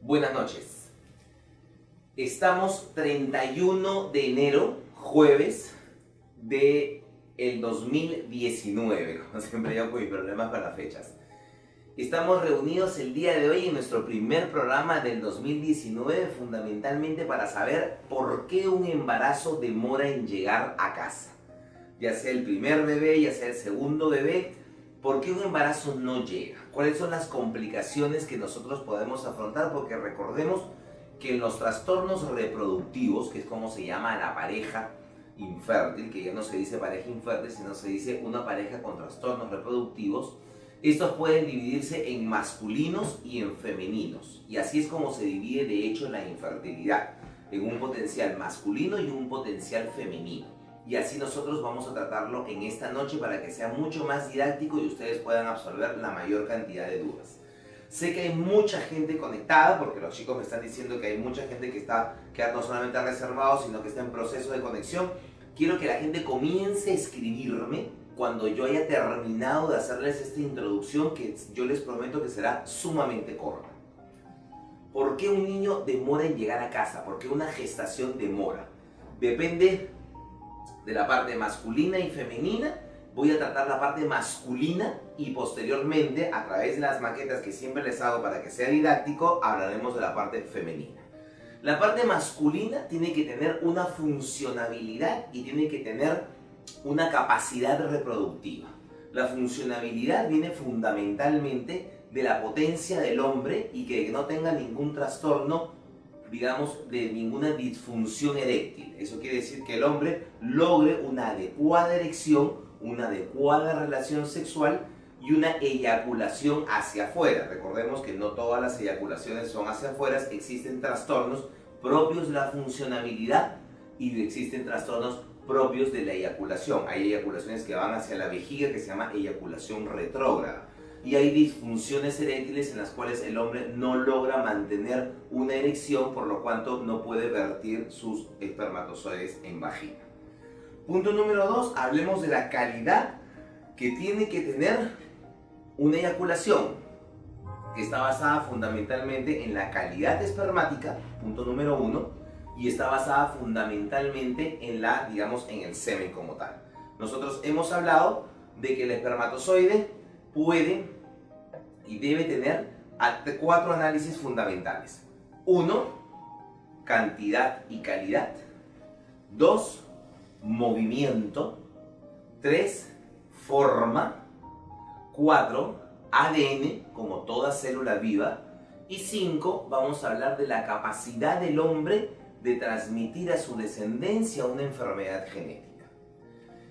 Buenas noches. Estamos 31 de enero, jueves de el 2019. Como siempre yo con mis problemas con las fechas. Estamos reunidos el día de hoy en nuestro primer programa del 2019, fundamentalmente para saber por qué un embarazo demora en llegar a casa. Ya sea el primer bebé, ya sea el segundo bebé, ¿por qué un embarazo no llega? ¿Cuáles son las complicaciones que nosotros podemos afrontar? Porque recordemos que en los trastornos reproductivos, que es como se llama la pareja infértil, que ya no se dice pareja infértil, sino se dice una pareja con trastornos reproductivos, estos pueden dividirse en masculinos y en femeninos. Y así es como se divide de hecho la infertilidad, en un potencial masculino y un potencial femenino. Y así nosotros vamos a tratarlo en esta noche para que sea mucho más didáctico y ustedes puedan absorber la mayor cantidad de dudas. Sé que hay mucha gente conectada, porque los chicos me están diciendo que hay mucha gente que está no solamente reservado, sino que está en proceso de conexión. Quiero que la gente comience a escribirme cuando yo haya terminado de hacerles esta introducción, que yo les prometo que será sumamente corta. ¿Por qué un niño demora en llegar a casa? ¿Por qué una gestación demora? Depende de la parte masculina y femenina. Voy a tratar la parte masculina y posteriormente, a través de las maquetas que siempre les hago para que sea didáctico, hablaremos de la parte femenina. La parte masculina tiene que tener una funcionabilidad y tiene que tener una capacidad reproductiva. La funcionabilidad viene fundamentalmente de la potencia del hombre y que no tenga ningún trastorno, digamos, de ninguna disfunción eréctil. Eso quiere decir que el hombre logre una adecuada erección, una adecuada relación sexual y una eyaculación hacia afuera. Recordemos que no todas las eyaculaciones son hacia afuera, existen trastornos propios de la funcionabilidad y existen trastornos propios de la eyaculación. Hay eyaculaciones que van hacia la vejiga, que se llama eyaculación retrógrada. Y hay disfunciones eréctiles en las cuales el hombre no logra mantener una erección, por lo cual no puede vertir sus espermatozoides en vagina. Punto número 2, hablemos de la calidad que tiene que tener una eyaculación, que está basada fundamentalmente en la calidad espermática, punto número 1, y está basada fundamentalmente en en el semen como tal. Nosotros hemos hablado de que el espermatozoide puede y debe tener 4 análisis fundamentales. 1, cantidad y calidad. 2, movimiento. 3, forma. 4, ADN, como toda célula viva. Y 5, vamos a hablar de la capacidad del hombre de transmitir a su descendencia una enfermedad genética.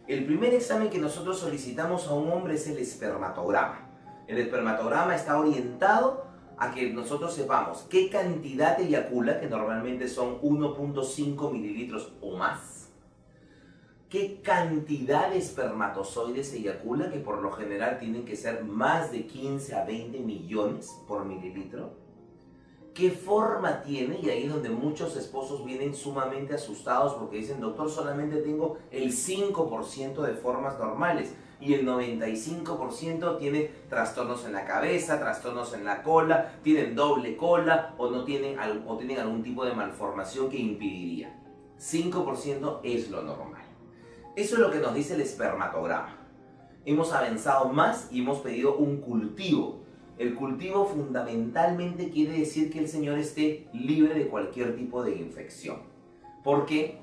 El primer examen que nosotros solicitamos a un hombre es el espermatograma. El espermatograma está orientado a que nosotros sepamos qué cantidad eyacula, que normalmente son 1.5 mililitros o más. Qué cantidad de espermatozoides eyacula, que por lo general tienen que ser más de 15 a 20 millones por mililitro. ¿Qué forma tiene? Y ahí es donde muchos esposos vienen sumamente asustados porque dicen: doctor, solamente tengo el 5% de formas normales y el 95% tiene trastornos en la cabeza, trastornos en la cola, tienen doble cola o tienen algún tipo de malformación que impediría. 5% es lo normal. Eso es lo que nos dice el espermatograma. Hemos avanzado más y hemos pedido un cultivo. El cultivo fundamentalmente quiere decir que el señor esté libre de cualquier tipo de infección. ¿Por qué?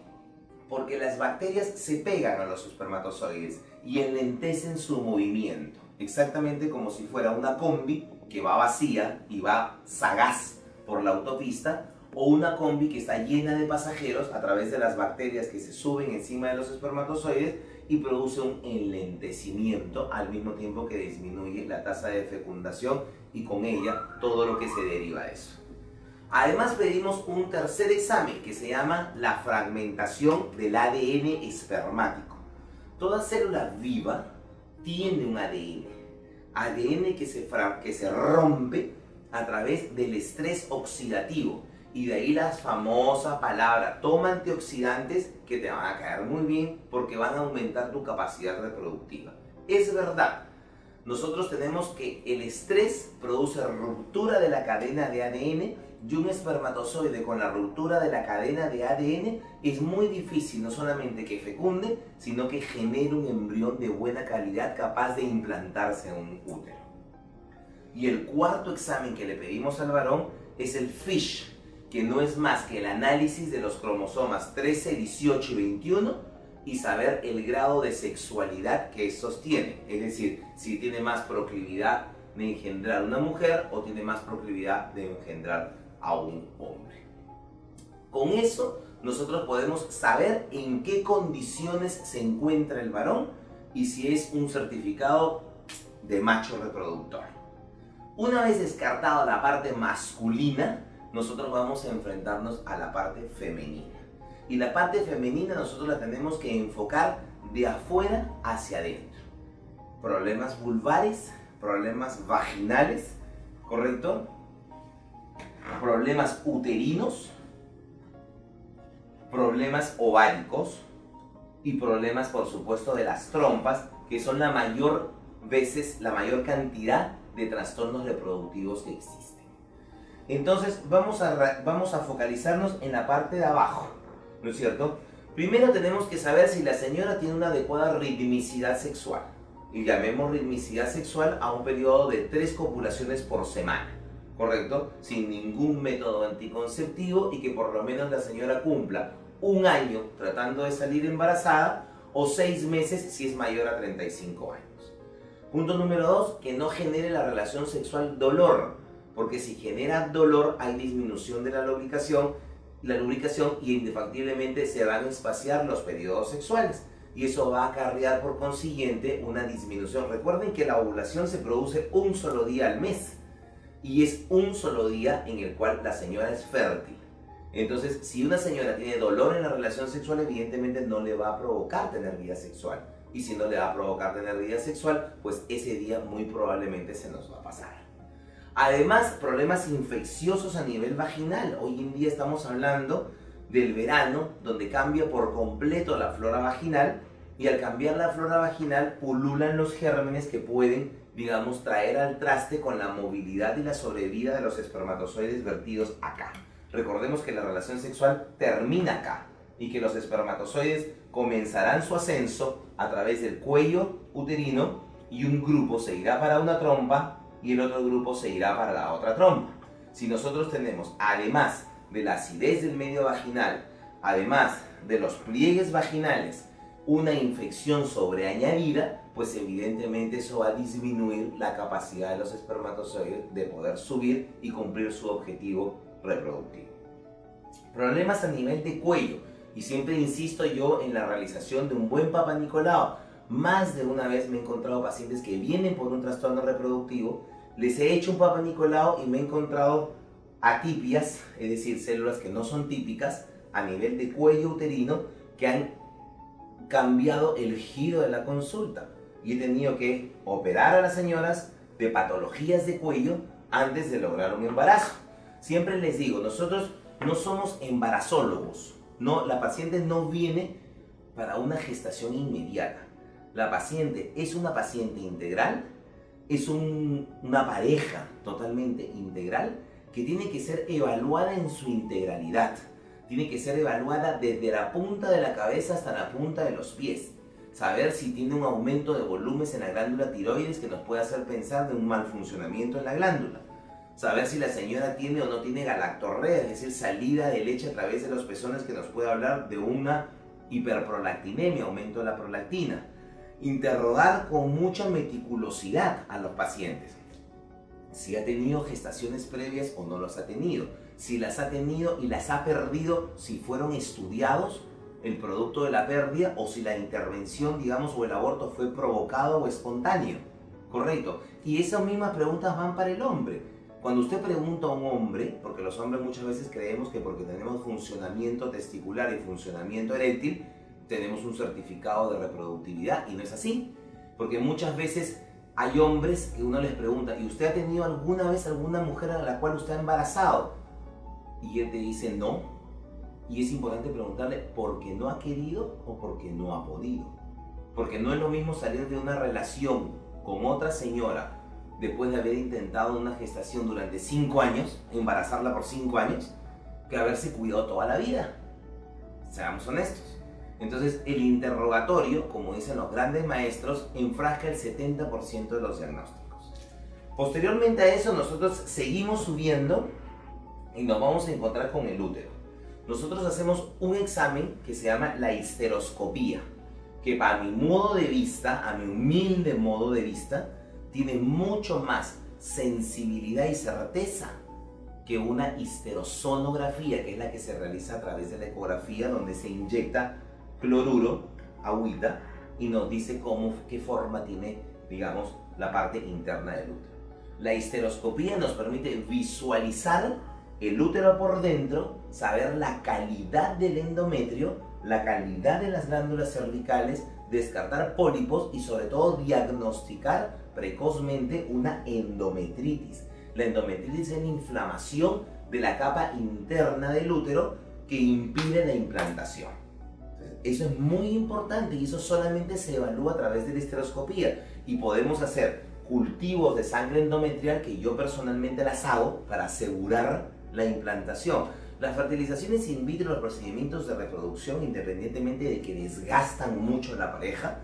Porque las bacterias se pegan a los espermatozoides y enlentecen su movimiento. Exactamente como si fuera una combi que va vacía y va sagaz por la autopista, o una combi que está llena de pasajeros a través de las bacterias que se suben encima de los espermatozoides y produce un enlentecimiento al mismo tiempo que disminuye la tasa de fecundación y con ella todo lo que se deriva de eso. Además pedimos un tercer examen que se llama la fragmentación del ADN espermático. Toda célula viva tiene un ADN que se rompe a través del estrés oxidativo. Y de ahí la famosa palabra: toma antioxidantes que te van a caer muy bien porque van a aumentar tu capacidad reproductiva. Es verdad, nosotros tenemos que el estrés produce ruptura de la cadena de ADN, y un espermatozoide con la ruptura de la cadena de ADN es muy difícil no solamente que fecunde, sino que genere un embrión de buena calidad capaz de implantarse en un útero. Y el cuarto examen que le pedimos al varón es el FISH, que no es más que el análisis de los cromosomas 13, 18 y 21 y saber el grado de sexualidad que estos tienen. Es decir, si tiene más proclividad de engendrar una mujer o tiene más proclividad de engendrar a un hombre. Con eso nosotros podemos saber en qué condiciones se encuentra el varón y si es un certificado de macho reproductor. Una vez descartada la parte masculina, nosotros vamos a enfrentarnos a la parte femenina. Y la parte femenina nosotros la tenemos que enfocar de afuera hacia adentro. Problemas vulvares, problemas vaginales, ¿correcto? Problemas uterinos, problemas ováricos y problemas, por supuesto, de las trompas, que son la mayor cantidad de trastornos reproductivos que existen. Entonces vamos a focalizarnos en la parte de abajo, ¿no es cierto? Primero tenemos que saber si la señora tiene una adecuada ritmicidad sexual. Y llamemos ritmicidad sexual a un periodo de 3 copulaciones por semana, ¿correcto? Sin ningún método anticonceptivo y que por lo menos la señora cumpla 1 año tratando de salir embarazada o 6 meses si es mayor a 35 años. Punto número 2, que no genere la relación sexual dolor, porque si genera dolor hay disminución de la lubricación y indefectiblemente se van a espaciar los periodos sexuales. Y eso va a acarrear por consiguiente una disminución. Recuerden que la ovulación se produce un solo día al mes y es un solo día en el cual la señora es fértil. Entonces, si una señora tiene dolor en la relación sexual, evidentemente no le va a provocar tener vida sexual. Y si no le va a provocar tener vida sexual, pues ese día muy probablemente se nos va a pasar. Además, problemas infecciosos a nivel vaginal. Hoy en día estamos hablando del verano, donde cambia por completo la flora vaginal, y al cambiar la flora vaginal pululan los gérmenes que pueden, digamos, traer al traste con la movilidad y la sobrevida de los espermatozoides vertidos acá. Recordemos que la relación sexual termina acá y que los espermatozoides comenzarán su ascenso a través del cuello uterino y un grupo se irá para una trompa y el otro grupo se irá para la otra trompa. Si nosotros tenemos, además de la acidez del medio vaginal, además de los pliegues vaginales, una infección sobreañadida, pues evidentemente eso va a disminuir la capacidad de los espermatozoides de poder subir y cumplir su objetivo reproductivo. Problemas a nivel de cuello, y siempre insisto yo en la realización de un buen Papa Nicolau. Más de una vez me he encontrado pacientes que vienen por un trastorno reproductivo, les he hecho un Papa Nicolau y me he encontrado atipias, es decir, células que no son típicas a nivel de cuello uterino, que han cambiado el giro de la consulta y he tenido que operar a las señoras de patologías de cuello antes de lograr un embarazo. Siempre les digo, nosotros no somos embarazólogos, no, la paciente no viene para una gestación inmediata. La paciente es una paciente integral, es una pareja totalmente integral que tiene que ser evaluada en su integralidad. Tiene que ser evaluada desde la punta de la cabeza hasta la punta de los pies. Saber si tiene un aumento de volúmenes en la glándula tiroides que nos puede hacer pensar de un mal funcionamiento en la glándula. Saber si la señora tiene o no tiene galactorrea, es decir, salida de leche a través de los pezones, que nos puede hablar de una hiperprolactinemia, aumento de la prolactina. Interrogar con mucha meticulosidad a los pacientes. Si ha tenido gestaciones previas o no las ha tenido. Si las ha tenido y las ha perdido, si fueron estudiados el producto de la pérdida o si la intervención, digamos, o el aborto fue provocado o espontáneo. Correcto. Y esas mismas preguntas van para el hombre. Cuando usted pregunta a un hombre, porque los hombres muchas veces creemos que porque tenemos funcionamiento testicular y funcionamiento eréctil, tenemos un certificado de reproductividad, y no es así. Porque muchas veces hay hombres que uno les pregunta, ¿y usted ha tenido alguna vez alguna mujer a la cual usted ha embarazado? Y él te dice no. Y es importante preguntarle por qué no ha querido o por qué no ha podido. Porque no es lo mismo salir de una relación con otra señora después de haber intentado una gestación durante 5 años, embarazarla por 5 años, que haberse cuidado toda la vida. Seamos honestos. Entonces, el interrogatorio, como dicen los grandes maestros, enfrasca el 70% de los diagnósticos. Posteriormente a eso, nosotros seguimos subiendo y nos vamos a encontrar con el útero. Nosotros hacemos un examen que se llama la histeroscopía, que a mi modo de vista, a mi humilde modo de vista, tiene mucho más sensibilidad y certeza que una histerosonografía, que es la que se realiza a través de la ecografía, donde se inyecta cloruro, agüita, y nos dice qué forma tiene, digamos, la parte interna del útero. La histeroscopía nos permite visualizar el útero por dentro, saber la calidad del endometrio, la calidad de las glándulas cervicales, descartar pólipos y sobre todo diagnosticar precozmente una endometritis. La endometritis es la inflamación de la capa interna del útero que impide la implantación. Eso es muy importante y eso solamente se evalúa a través de la histeroscopía, y podemos hacer cultivos de sangre endometrial que yo personalmente las hago para asegurar la implantación. Las fertilizaciones in vitro, los procedimientos de reproducción, independientemente de que desgastan mucho a la pareja,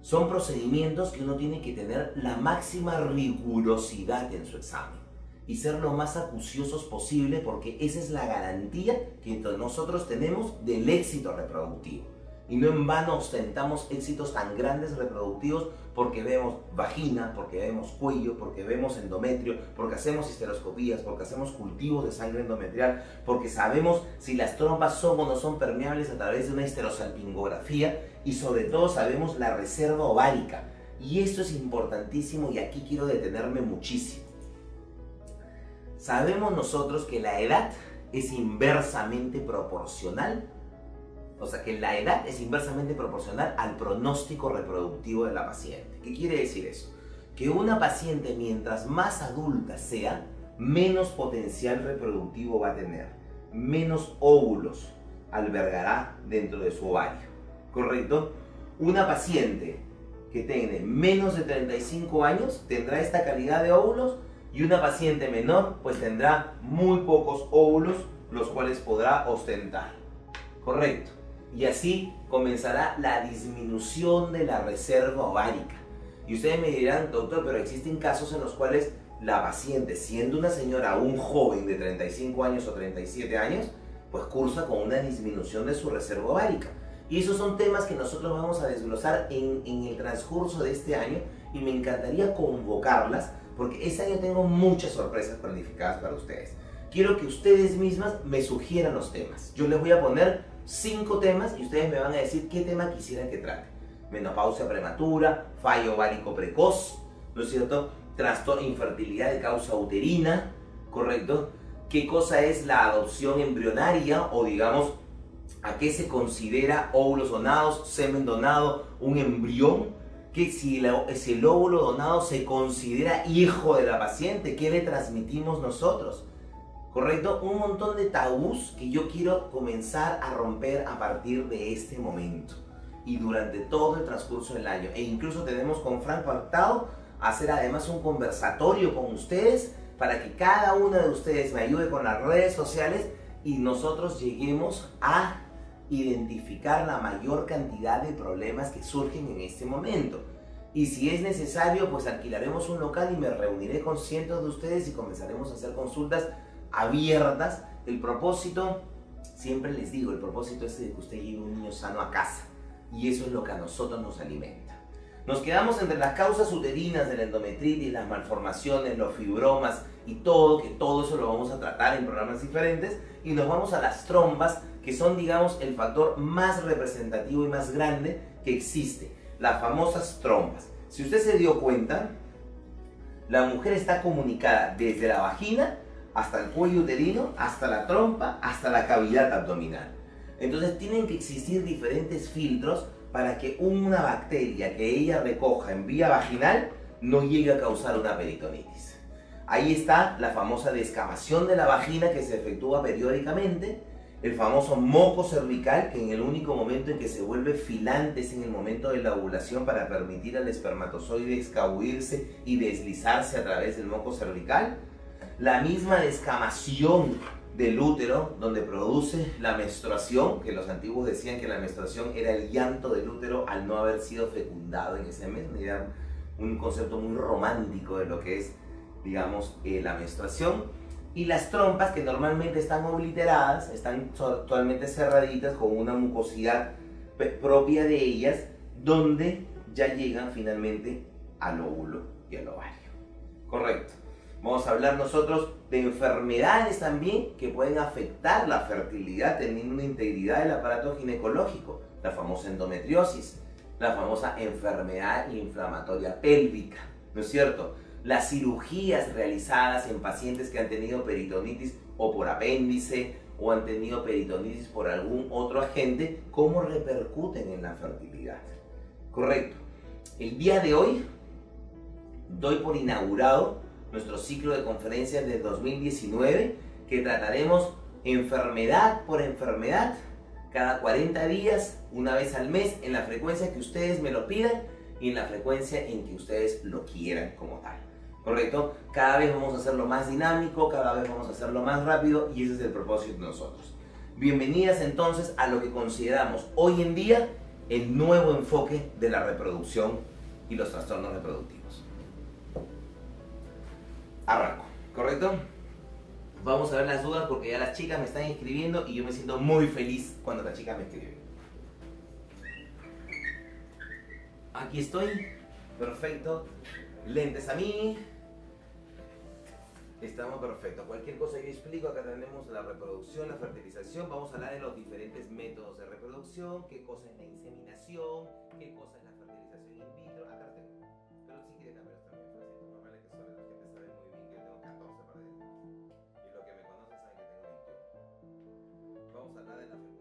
son procedimientos que uno tiene que tener la máxima rigurosidad en su examen y ser lo más acuciosos posible, porque esa es la garantía que nosotros tenemos del éxito reproductivo. Y no en vano ostentamos éxitos tan grandes reproductivos porque vemos vagina, porque vemos cuello, porque vemos endometrio, porque hacemos histeroscopías, porque hacemos cultivos de sangre endometrial, porque sabemos si las trompas son o no son permeables a través de una histerosalpingografía, y sobre todo sabemos la reserva ovárica. Y esto es importantísimo y aquí quiero detenerme muchísimo. Sabemos nosotros que la edad es inversamente proporcional. O sea, que la edad es inversamente proporcional al pronóstico reproductivo de la paciente. ¿Qué quiere decir eso? Que una paciente, mientras más adulta sea, menos potencial reproductivo va a tener, menos óvulos albergará dentro de su ovario, ¿correcto? Una paciente que tiene menos de 35 años tendrá esta calidad de óvulos, y una paciente menor pues tendrá muy pocos óvulos, los cuales podrá ostentar, ¿correcto? Y así comenzará la disminución de la reserva ovárica. Y ustedes me dirán, doctor, pero existen casos en los cuales la paciente, siendo una señora aún joven de 35 años o 37 años, pues cursa con una disminución de su reserva ovárica. Y esos son temas que nosotros vamos a desglosar en el transcurso de este año, y me encantaría convocarlas, porque este año tengo muchas sorpresas planificadas para ustedes. Quiero que ustedes mismas me sugieran los temas. Yo les voy a poner 5 temas y ustedes me van a decir qué tema quisieran que trate. Menopausia prematura, fallo ovárico precoz, ¿no es cierto? Trastorno, infertilidad de causa uterina, ¿correcto? ¿Qué cosa es la adopción embrionaria? O digamos, ¿a qué se considera óvulos donados, semen donado, un embrión? Que si el óvulo donado se considera hijo de la paciente, ¿qué le transmitimos nosotros? ¿Correcto? Un montón de tabús que yo quiero comenzar a romper a partir de este momento y durante todo el transcurso del año. E incluso tenemos con Frank pactado hacer además un conversatorio con ustedes para que cada una de ustedes me ayude con las redes sociales y nosotros lleguemos a identificar la mayor cantidad de problemas que surgen en este momento. Y si es necesario, pues alquilaremos un local y me reuniré con cientos de ustedes y comenzaremos a hacer consultas abiertas. El propósito, siempre les digo, el propósito es de que usted lleve un niño sano a casa, y eso es lo que a nosotros nos alimenta. Nos quedamos entre las causas uterinas de la endometritis, las malformaciones, los fibromas y todo, que todo eso lo vamos a tratar en programas diferentes, y nos vamos a las trompas, que son, digamos, el factor más representativo y más grande que existe, las famosas trompas. Si usted se dio cuenta, la mujer está comunicada desde la vagina hasta el cuello uterino, hasta la trompa, hasta la cavidad abdominal. Entonces tienen que existir diferentes filtros para que una bacteria que ella recoja en vía vaginal no llegue a causar una peritonitis. Ahí está la famosa descamación de la vagina que se efectúa periódicamente, El famoso moco cervical, que en el único momento en que se vuelve filante es en el momento de la ovulación para permitir al espermatozoide escabullirse y deslizarse a través del moco cervical. La misma descamación del útero, donde produce la menstruación, que los antiguos decían que la menstruación era el llanto del útero al no haber sido fecundado en ese mes. Era un concepto muy romántico de lo que es, digamos, la menstruación. Y las trompas, que normalmente están obliteradas, están totalmente cerraditas con una mucosidad propia de ellas, donde ya llegan finalmente al óvulo y al ovario. Correcto. Vamos a hablar nosotros de enfermedades también que pueden afectar la fertilidad teniendo una integridad del aparato ginecológico. La famosa endometriosis, la famosa enfermedad inflamatoria pélvica, ¿no es cierto? Las cirugías realizadas en pacientes que han tenido peritonitis o por apéndice o han tenido peritonitis por algún otro agente, ¿cómo repercuten en la fertilidad? Correcto. El día de hoy doy por inaugurado nuestro ciclo de conferencias del 2019, que trataremos enfermedad por enfermedad, cada 40 días, una vez al mes, en la frecuencia que ustedes me lo pidan y en la frecuencia en que ustedes lo quieran como tal. ¿Correcto? Cada vez vamos a hacerlo más dinámico, cada vez vamos a hacerlo más rápido y ese es el propósito de nosotros. Bienvenidas entonces a lo que consideramos hoy en día el nuevo enfoque de la reproducción y los trastornos reproductivos. Arranco, ¿correcto? Vamos a ver las dudas porque ya las chicas me están escribiendo y yo me siento muy feliz cuando las chicas me escriben. Aquí estoy, perfecto. Lentes a mí. Estamos perfectos. Cualquier cosa yo explico. Acá tenemos la reproducción, la fertilización. Vamos a hablar de los diferentes métodos de reproducción, qué cosa es la inseminación, qué cosa es la fertilización in vitro. Acá lo tengo. Pero si quiere también está muy fácil. Normal es que solo la gente sabe muy bien que yo tengo 14 para él. Y los que me conocen saben que tengo 21. Vamos a hablar de la fertilización.